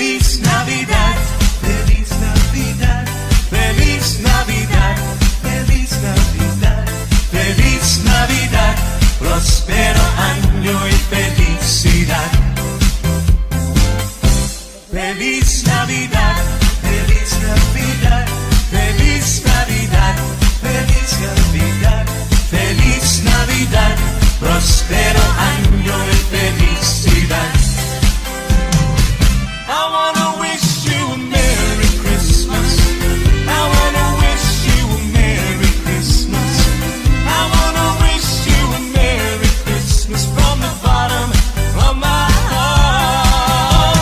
Feliz Navidad, Feliz Navidad, Feliz Navidad, Feliz Navidad, Feliz Navidad, próspero año y felicidad. Feliz Navidad, Feliz Navidad, Feliz Navidad, Feliz Navidad, Feliz Navidad, próspero año y felicidad. I wanna wish you a Merry Christmas. I wanna wish you a Merry Christmas. I wanna wish you a Merry Christmas from the bottom of my heart.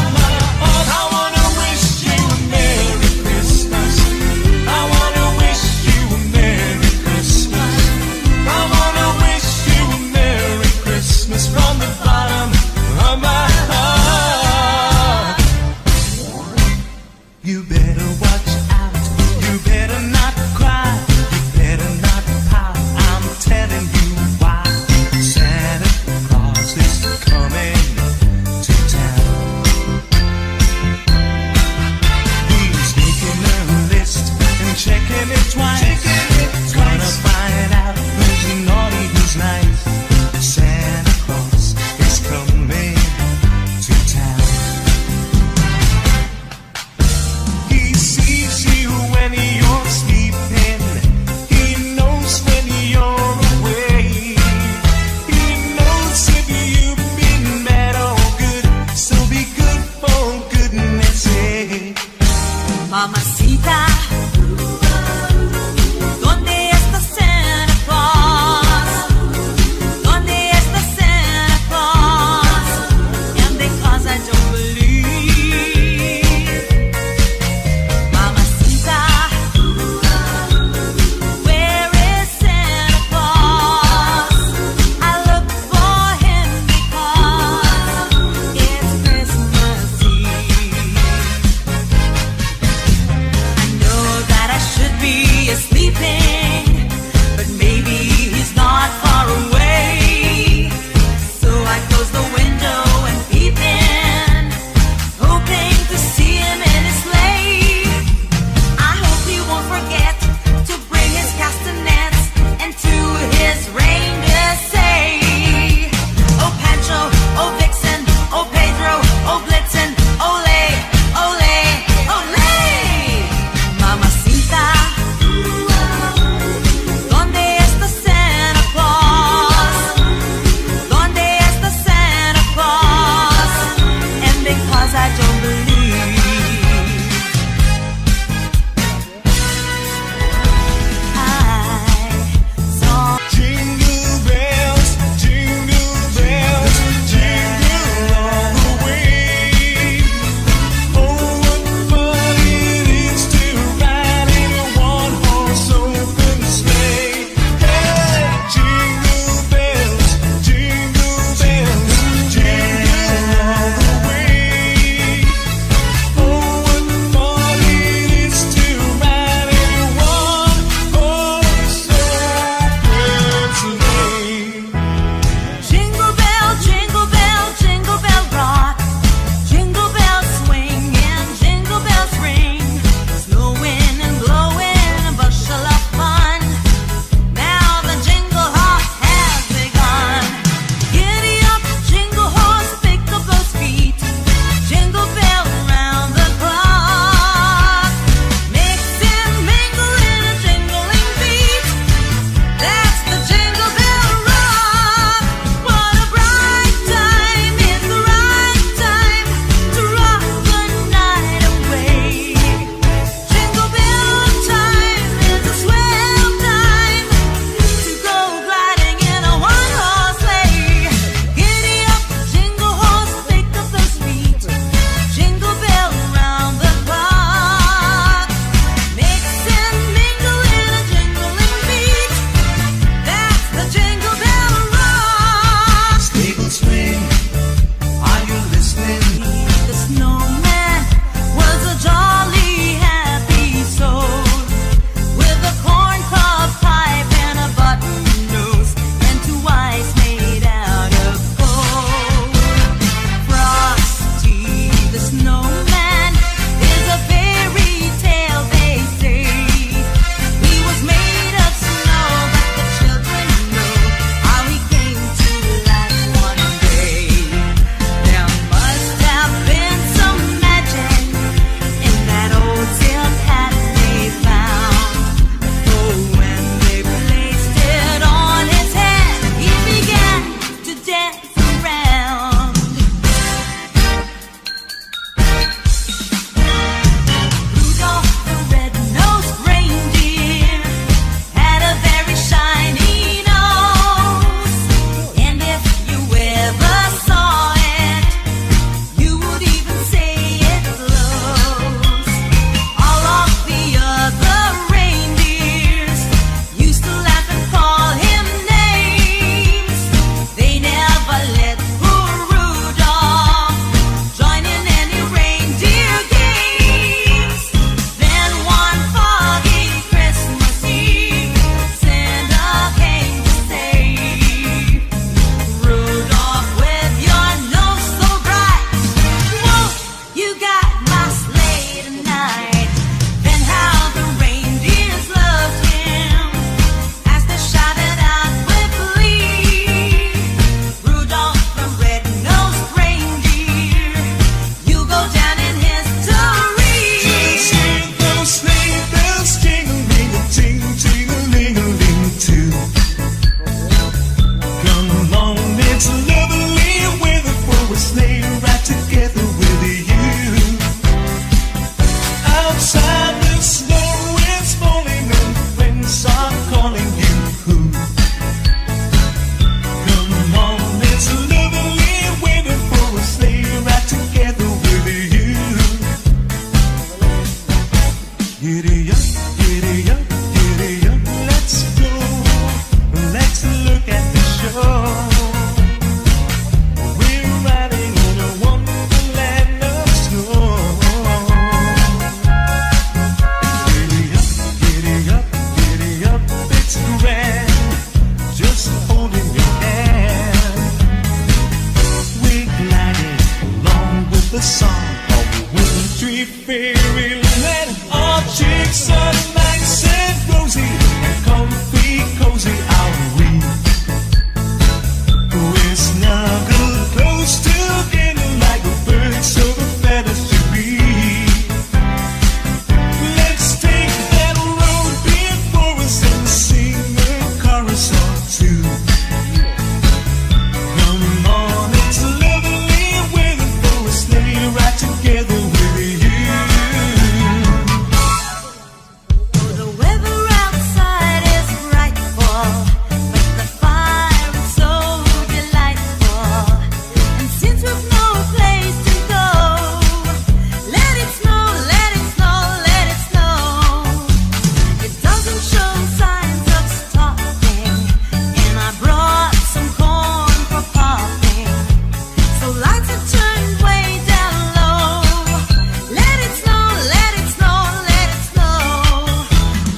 I wanna wish you a Merry Christmas. I wanna wish you a Merry Christmas. I wanna wish you a Merry Christmas from the bottom of my heart. You better watch out, you better not cry, you better not pout, I'm telling you why. Santa Claus is coming to town. He's making a list and checking it twice. Gonna find out who's naughty, who's nice. Santa Claus is coming to town. He Giddy up, giddy up, giddy up, let's go. Let's look at the show. We're riding in a wonderland of snow. Giddy up, giddy up, giddy up, it's grand. Just holding your hand. We're gliding along with the song of a wintry fairyland. Our cheeks are nice and rosy and comfy, cozy, are we? We're snuggled close together like a bird so the feathers should be. Let's take that road before us and sing a chorus or two. Come on, it's lovely waiting for us, stay right together with you. The weather outside is frightful, but the fire is so delightful. And since we've no place to go, let it snow, let it snow, let it snow. It doesn't show signs of stopping, and I brought some corn for popping. So lights are turned way down low. Let it snow, let it snow, let it snow.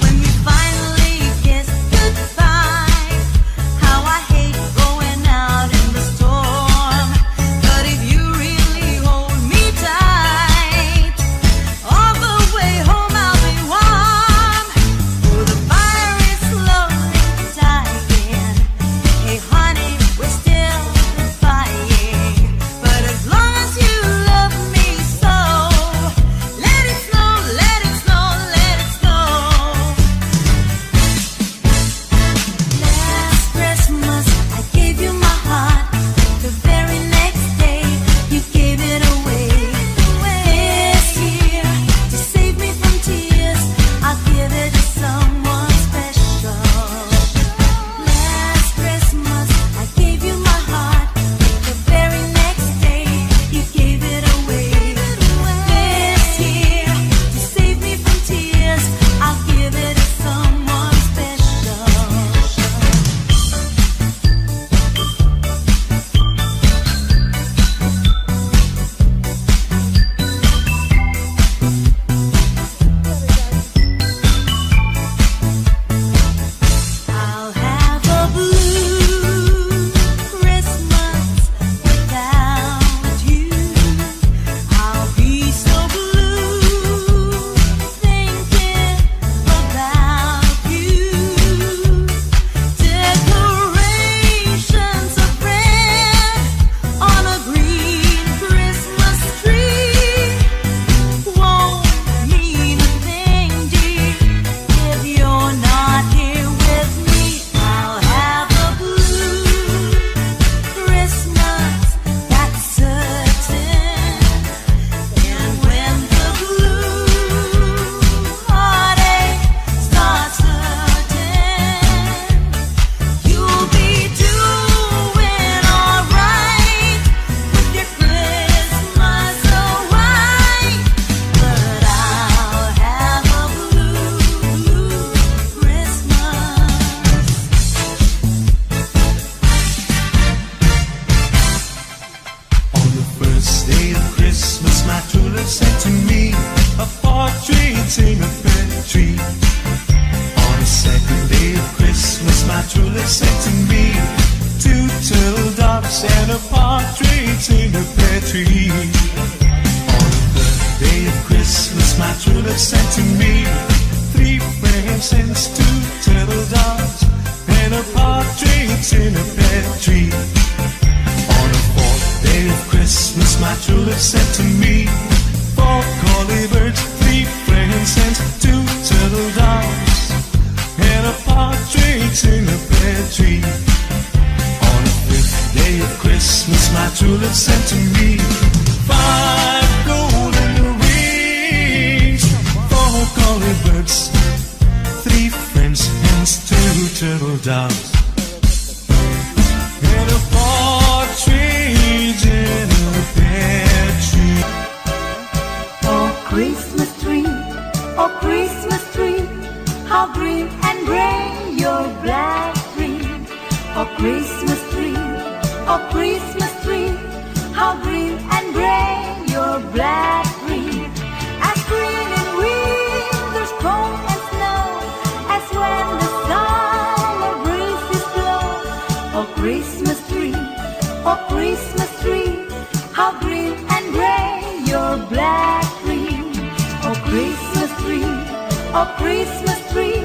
When we finally kiss goodbye, how I hate going out in the storm. But if you really hold me tight, all the way home I'll be warm. Oh, the fire is slowly dying. Hey honey, we're still goodbying. But as long as you love me so, let it snow, let it snow, let it snow. Last Christmas I gave you my heart. The very next day you gave it away. This year, to save me from tears, I'll give it to someone special. Last Christmas I gave you my heart. The very next day you gave it away. This year, to save me from tears, I'll give it to someone special. I'll have a blue Christmas without you. I'll be so blue thinking about you. Decorations of red on a green Christmas tree won't mean a thing, dear, if you're not here with me. I'll have a blue Christmas, that's certain. And when the blue heartache starts hurting, you'll be doing alright with your Christmas so white. But I'll have a blue Christmas. On the first day of Christmas, my true love sent to me a partridge in a pear tree. On the second day of Christmas, my true love sent to me 2 turtle doves and a partridge in a pear tree. On the third day of Christmas, my true love sent to me 3 frankincense, 2 turtle doves and a partridge in a pear tree. On the fourth day of Christmas, my true love sent to me 4 collie birds, 3 frankincense, 2 turtle doves and a partridge in a pear tree. On the fifth day of Christmas, my true love sent to me 5 golden rings, 4 collie birds, 3 French hens, 2 turtle doves and a partridge in a pear tree. Oh Christmas tree, oh Christmas how green and gray your black tree. Oh Christmas tree, oh Christmas tree, how green and gray your black tree. As green in winter's cold and snow, as when the summer breezes blow. Oh Christmas tree, oh Christmas tree, how green and gray your black tree. Oh Christmas tree, oh Christmas tree,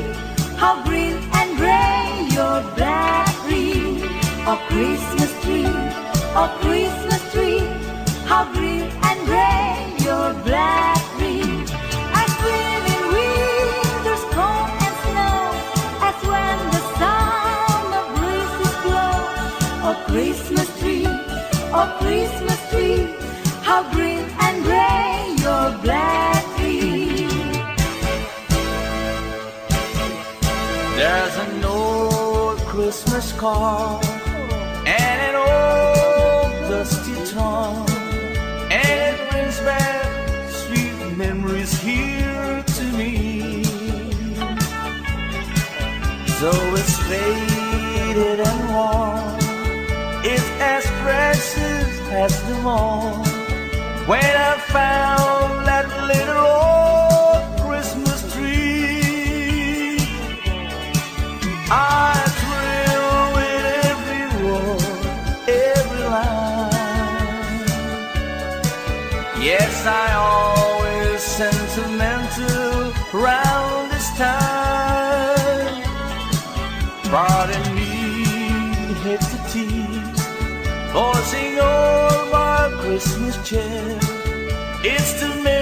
how green and gray your black tree. Oh Christmas tree, oh Christmas tree, how green and gray your black tree. As green in winter's cold and snow, as when the summer breezes blow. Oh Christmas tree, oh Christmas tree, how green and gray your black tree. There's an old Christmas card and an old dusty tongue, and it brings back sweet memories here to me. Though it's faded and worn, it's as precious as the morn when I found that little old Christmas tree. I thrill with every word, every line. Yes, I always sentimental round this time. Pardon me, hit the teeth, forcing all my Christmas cheer. It's to me